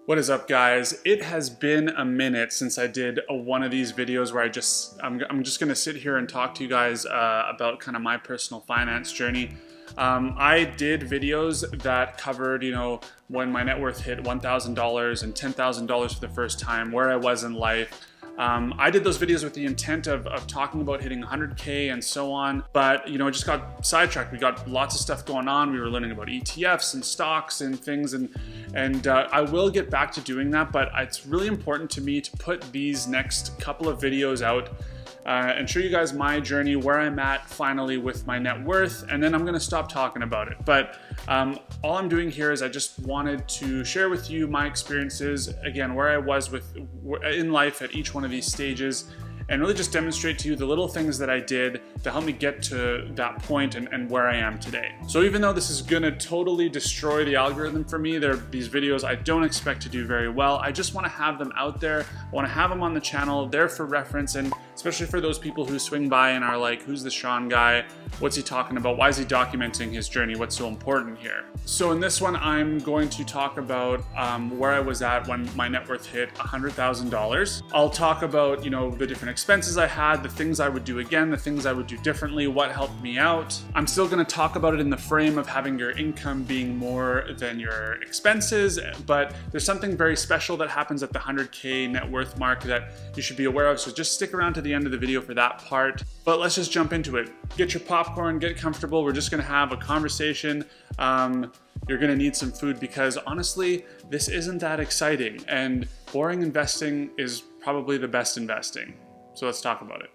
What is up, guys? It has been a minute since I did one of these videos where I'm just gonna sit here and talk to you guys about kind of my personal finance journey. I did videos that covered, when my net worth hit $1,000 and $10,000 for the first time, where I was in life. I did those videos with the intent of talking about hitting 100K and so on, but it just got sidetracked. We got lots of stuff going on. We were learning about ETFs and stocks and things, and I will get back to doing that, but it's really important to me to put these next couple of videos out and show you guys my journey, where I'm at finally with my net worth, and then I'm gonna stop talking about it. But all I'm doing here is I just wanted to share with you my experiences, again, where I was in life at each one of these stages, and really just demonstrate to you the little things that I did to help me get to that point and where I am today. So even though this is gonna totally destroy the algorithm for me, these videos I don't expect to do very well. I just wanna have them out there. I wanna have them on the channel, there for reference, and especially for those people who swing by and are like, who's the Sean guy? What's he talking about? Why is he documenting his journey? What's so important here? So in this one, I'm going to talk about where I was at when my net worth hit $100,000. I'll talk about, the different expenses I had, the things I would do again, the things I would do differently, what helped me out. I'm still gonna talk about it in the frame of having your income being more than your expenses, but there's something very special that happens at the 100K net worth mark that you should be aware of, so just stick around to the end of the video for that part. But let's just jump into it. Get your popcorn, get comfortable. We're just gonna have a conversation. You're gonna need some food because honestly, this isn't that exciting, and boring investing is probably the best investing. So let's talk about it.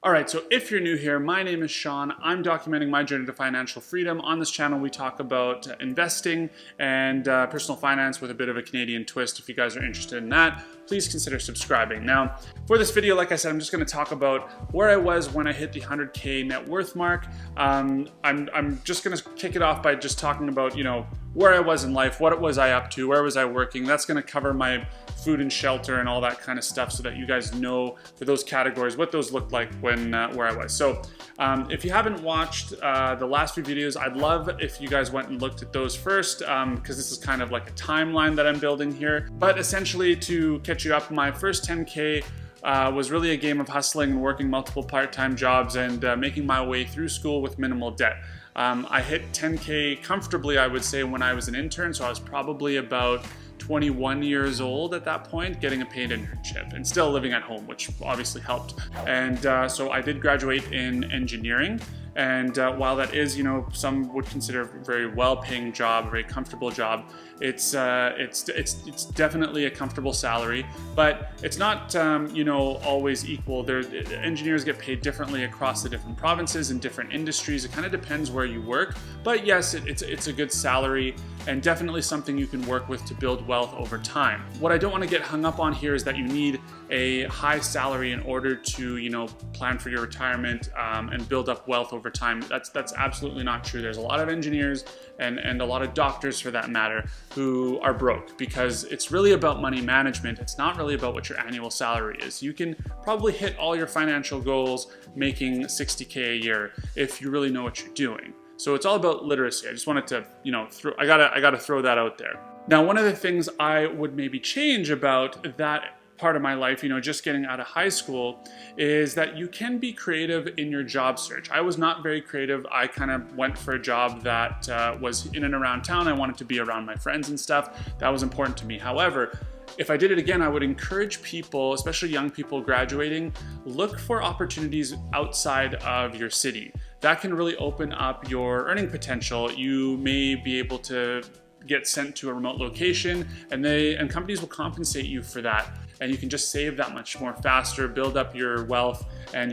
All right, so if you're new here, my name is Sean. I'm documenting my journey to financial freedom. On this channel, we talk about investing and personal finance with a bit of a Canadian twist. If you guys are interested in that, please consider subscribing. Now, for this video, like I said, I'm just gonna talk about where I was when I hit the 100K net worth mark. I'm just gonna kick it off by just talking about, where I was in life, what was I up to, where was I working. That's gonna cover my food and shelter and all that kind of stuff so that you guys know for those categories what those looked like when where I was. So if you haven't watched the last few videos, I'd love if you guys went and looked at those first, because this is kind of like a timeline that I'm building here. But essentially, to catch you up, my first 10K was really a game of hustling and working multiple part-time jobs and making my way through school with minimal debt. I hit 10K comfortably, I would say, when I was an intern, so I was probably about 21 years old at that point, getting a paid internship and still living at home, which obviously helped. And so I did graduate in engineering. And while that is, some would consider a very well-paying job, a very comfortable job, it's definitely a comfortable salary, but it's not, always equal. Engineers get paid differently across the different provinces and different industries. It kind of depends where you work, but yes, it's a good salary and definitely something you can work with to build wealth over time. What I don't want to get hung up on here is that you need a high salary in order to, plan for your retirement and build up wealth over time. That's absolutely not true. There's a lot of engineers and a lot of doctors, for that matter, who are broke because it's really about money management. It's not really about what your annual salary is. You can probably hit all your financial goals making 60K a year if you really know what you're doing. So it's all about literacy. I just wanted to, I gotta throw that out there. Now, one of the things I would maybe change about that part of my life, just getting out of high school, is that you can be creative in your job search. I was not very creative. I kind of went for a job that was in and around town. I wanted to be around my friends and stuff. That was important to me. However, if I did it again, I would encourage people, especially young people graduating, look for opportunities outside of your city. That can really open up your earning potential. You may be able to get sent to a remote location, and companies will compensate you for that. And you can just save that much more faster, build up your wealth, and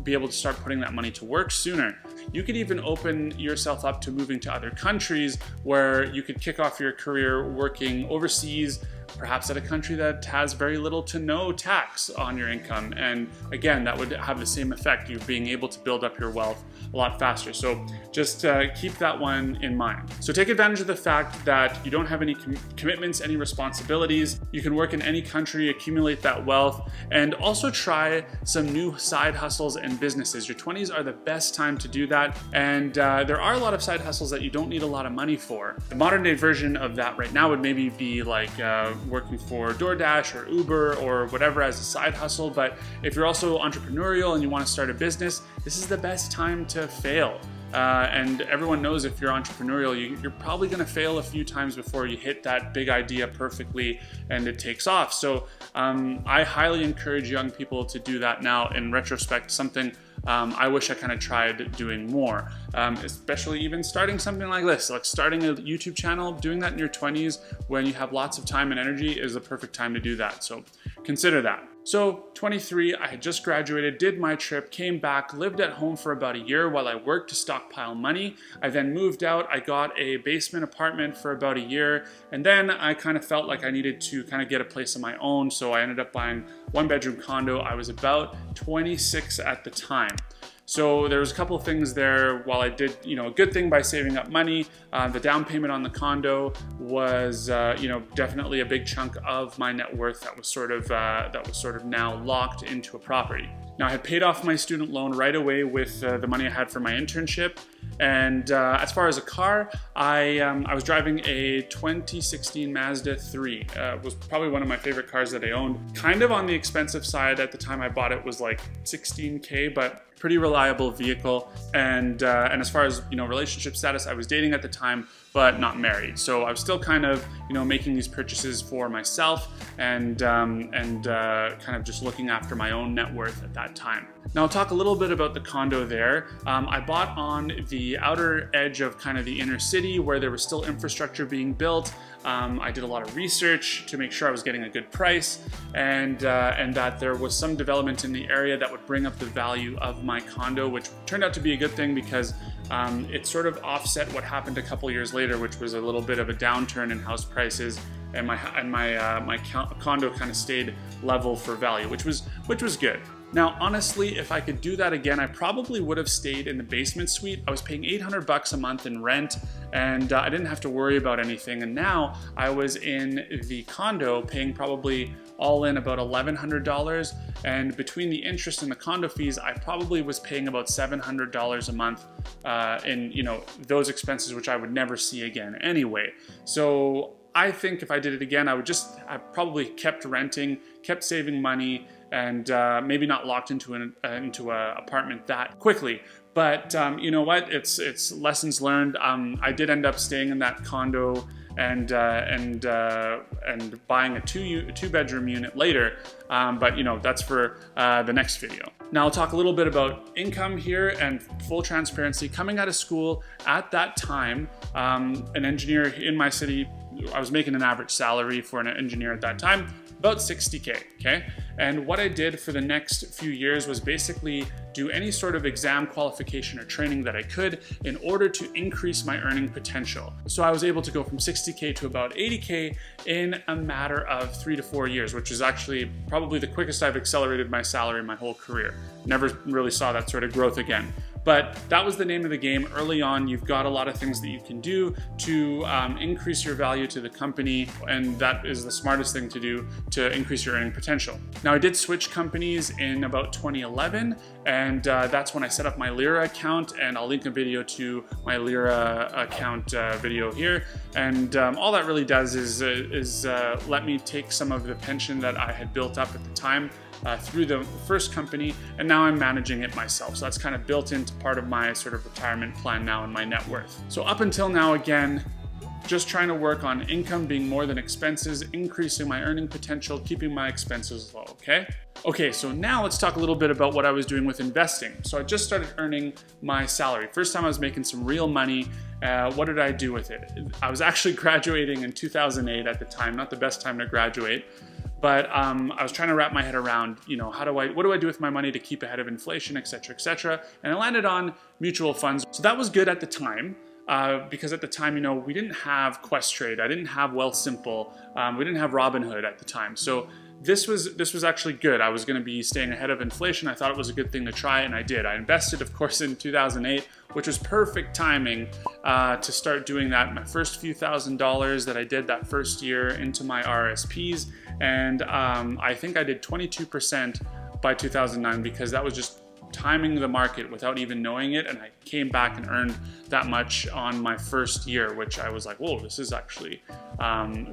be able to start putting that money to work sooner. You could even open yourself up to moving to other countries where you could kick off your career working overseas, perhaps at a country that has very little to no tax on your income. And again, that would have the same effect, you being able to build up your wealth a lot faster. So just keep that one in mind. So take advantage of the fact that you don't have any commitments, any responsibilities. You can work in any country, accumulate that wealth, and also try some new side hustles and businesses. Your 20s are the best time to do that. that. And there are a lot of side hustles that you don't need a lot of money for. The modern day version of that right now would maybe be like working for DoorDash or Uber or whatever as a side hustle. But if you're also entrepreneurial and you want to start a business, this is the best time to fail. And everyone knows if you're entrepreneurial, you're probably going to fail a few times before you hit that big idea perfectly and it takes off. So I highly encourage young people to do that now. In retrospect, something I wish I kind of tried doing more, especially even starting something like this, like starting a YouTube channel. Doing that in your 20s when you have lots of time and energy is the perfect time to do that. So consider that. So 23, I had just graduated, did my trip, came back, lived at home for about a year while I worked to stockpile money. I then moved out. I got a basement apartment for about a year, and then I kind of felt like I needed to kind of get a place of my own, so I ended up buying 1-bedroom condo. I was about 26 at the time. So there was a couple of things there. While I did, a good thing by saving up money, the down payment on the condo was, definitely a big chunk of my net worth that was sort of now locked into a property. Now I had paid off my student loan right away with the money I had for my internship. And as far as a car, I was driving a 2016 Mazda 3. It was probably one of my favorite cars that I owned. Kind of on the expensive side at the time I bought it, was like 16K, but pretty reliable vehicle. And as far as relationship status, I was dating at the time, but not married. So I was still kind of making these purchases for myself and kind of just looking after my own net worth at that time. Now I'll talk a little bit about the condo there. I bought on the outer edge of kind of the inner city where there was still infrastructure being built. I did a lot of research to make sure I was getting a good price and that there was some development in the area that would bring up the value of my condo, which turned out to be a good thing because it sort of offset what happened a couple years later, which was a little bit of a downturn in house prices, and my condo kind of stayed level for value, which was good. Now, honestly, if I could do that again, I probably would have stayed in the basement suite. I was paying $800 a month in rent, and I didn't have to worry about anything. And now I was in the condo paying probably all in about $1,100. And between the interest and the condo fees, I probably was paying about $700 a month in those expenses, which I would never see again anyway. So I think if I did it again, I probably kept renting, kept saving money, and maybe not locked into an apartment that quickly. But you know what? It's lessons learned. I did end up staying in that condo and buying a two-bedroom unit later. But that's for the next video. Now I'll talk a little bit about income here and full transparency. Coming out of school at that time, an engineer in my city, I was making an average salary for an engineer at that time, about 60K, okay? And what I did for the next few years was basically do any sort of exam qualification or training that I could in order to increase my earning potential. So I was able to go from 60K to about 80K in a matter of 3 to 4 years, which is actually probably the quickest I've accelerated my salary in my whole career. Never really saw that sort of growth again. But that was the name of the game. Early on, you've got a lot of things that you can do to increase your value to the company, and that is the smartest thing to do to increase your earning potential. Now, I did switch companies in about 2011, and that's when I set up my Lyra account, and I'll link a video to my Lyra account video here. And all that really does is let me take some of the pension that I had built up at the time through the first company, and now I'm managing it myself. So that's kind of built into part of my sort of retirement plan now and my net worth. So up until now, again, just trying to work on income being more than expenses, increasing my earning potential, keeping my expenses low, okay? Okay, so now let's talk a little bit about what I was doing with investing. So I just started earning my salary. First time I was making some real money. What did I do with it? I was actually graduating in 2008 at the time, not the best time to graduate. But I was trying to wrap my head around, what do I do with my money to keep ahead of inflation, et cetera, and I landed on mutual funds. So that was good at the time, because at the time, we didn't have Questrade, I didn't have Wealthsimple, we didn't have Robinhood at the time. So this was actually good. I was going to be staying ahead of inflation. I thought it was a good thing to try, and I did. I invested, of course, in 2008, which was perfect timing to start doing that. My first few $1,000s that I did that first year into my RSPs, and I think I did 22% by 2009 because that was just timing the market without even knowing it, and I came back and earned that much on my first year, which I was like, whoa, this is actually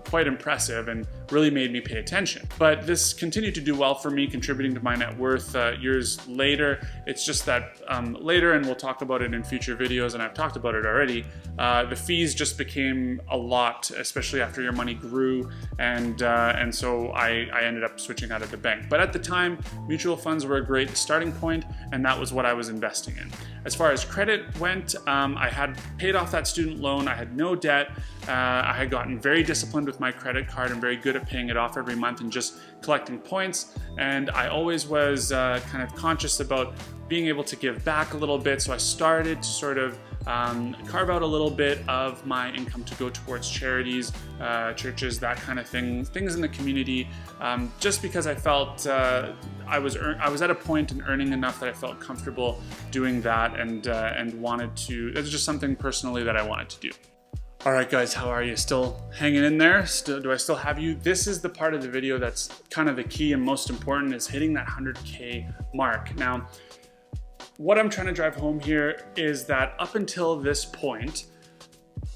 quite impressive and really made me pay attention. But this continued to do well for me, contributing to my net worth years later. It's just that later, and we'll talk about it in future videos, and I've talked about it already, the fees just became a lot, especially after your money grew, and so I ended up switching out of the bank. But at the time, mutual funds were a great starting point, and that was what I was investing in. As far as credit went, I had paid off that student loan, I had no debt, I had gotten very disciplined with my credit card and very good at paying it off every month and just collecting points, and I always was kind of conscious about being able to give back a little bit, so I started to sort of carve out a little bit of my income to go towards charities, churches, that kind of thing, things in the community, just because I felt I was at a point in earning enough that I felt comfortable doing that, and wanted to. It was just something personally that I wanted to do. All right, guys, how are you? Still hanging in there? Do I still have you? This is the part of the video that's kind of the key and most important, is hitting that 100K mark. Now, what I'm trying to drive home here is that up until this point,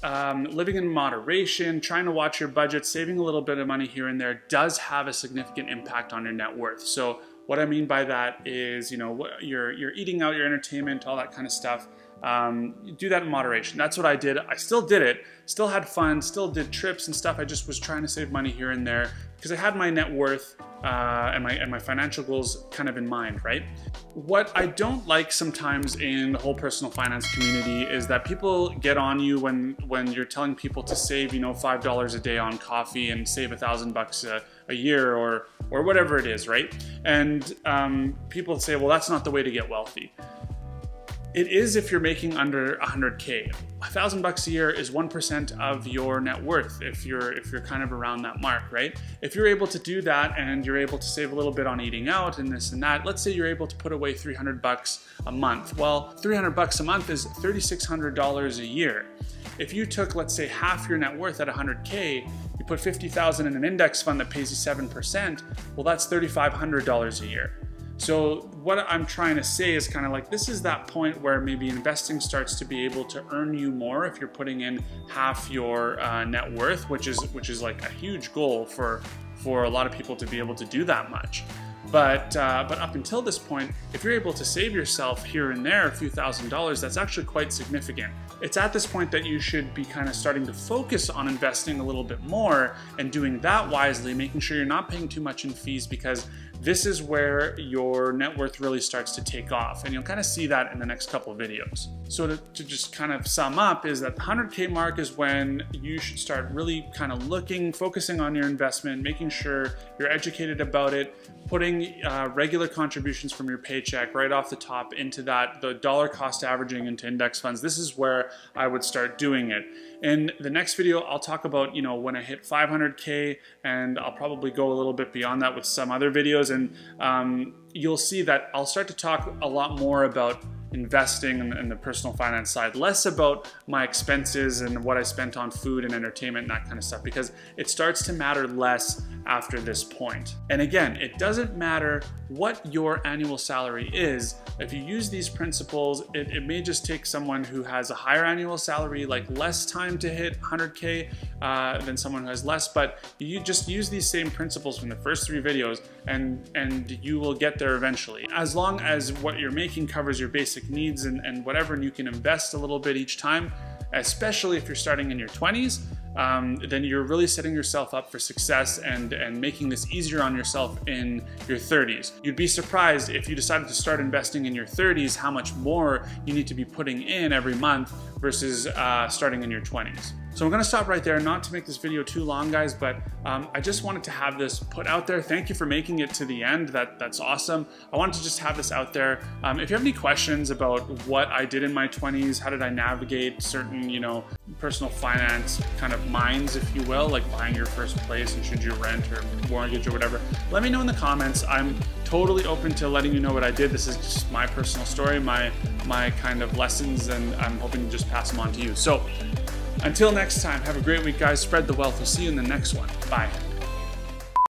living in moderation, trying to watch your budget, saving a little bit of money here and there does have a significant impact on your net worth. So what I mean by that is, you know, you're eating out, your entertainment, all that kind of stuff. Do that in moderation. That's what I did. I still did it, still had fun, still did trips and stuff. I just was trying to save money here and there because I had my net worth and my financial goals kind of in mind, right? What I don't like sometimes in the whole personal finance community is that people get on you when you're telling people to save, you know, $5 a day on coffee and save $1,000 a year or whatever it is, right? And people say, well, that's not the way to get wealthy. It is if you're making under 100K. $1,000 a year is 1% of your net worth if you're kind of around that mark, right? If you're able to do that and you're able to save a little bit on eating out and this and that, let's say you're able to put away $300 a month. Well, $300 a month is $3,600 a year. If you took, let's say, half your net worth at 100K, you put $50,000 in an index fund that pays you 7%, well, that's $3,500 a year. So what I'm trying to say is kind of like, this is that point where maybe investing starts to be able to earn you more if you're putting in half your net worth, which is like a huge goal for a lot of people to be able to do that much. But up until this point, if you're able to save yourself here and there a few $1,000s, that's actually quite significant. It's at this point that you should be kind of starting to focus on investing a little bit more and doing that wisely, making sure you're not paying too much in fees, because this is where your net worth really starts to take off, and you'll kind of see that in the next couple of videos. So to just kind of sum up is that the 100K mark is when you should start really kind of focusing on your investment, making sure you're educated about it, putting regular contributions from your paycheck right off the top into that, the dollar cost averaging into index funds. This is where I would start doing it. In the next video, I'll talk about, you know, when I hit 500K, and I'll probably go a little bit beyond that with some other videos, and you'll see that I'll start to talk a lot more about investing and the personal finance side, less about my expenses and what I spent on food and entertainment and that kind of stuff, because it starts to matter less after this point. And again, it doesn't matter what your annual salary is. If you use these principles, it may just take someone who has a higher annual salary, like less time to hit 100K than someone who has less, but you just use these same principles from the first 3 videos and you will get there eventually. As long as what you're making covers your basic needs and whatever, and you can invest a little bit each time, especially if you're starting in your 20s, then you're really setting yourself up for success and making this easier on yourself in your 30s. You'd be surprised if you decided to start investing in your 30s how much more you need to be putting in every month versus starting in your 20s. So I'm gonna stop right there, not to make this video too long, guys, but I just wanted to have this put out there. Thank you for making it to the end. That's awesome. I wanted to just have this out there. If you have any questions about what I did in my 20s, how did I navigate certain, you know, personal finance kind of minds, if you will, like buying your first place and should you rent or mortgage or whatever, let me know in the comments. I'm totally open to letting you know what I did. This is just my personal story, my kind of lessons, and I'm hoping to just pass them on to you. So until next time, have a great week, guys. Spread the wealth. We'll see you in the next one. Bye.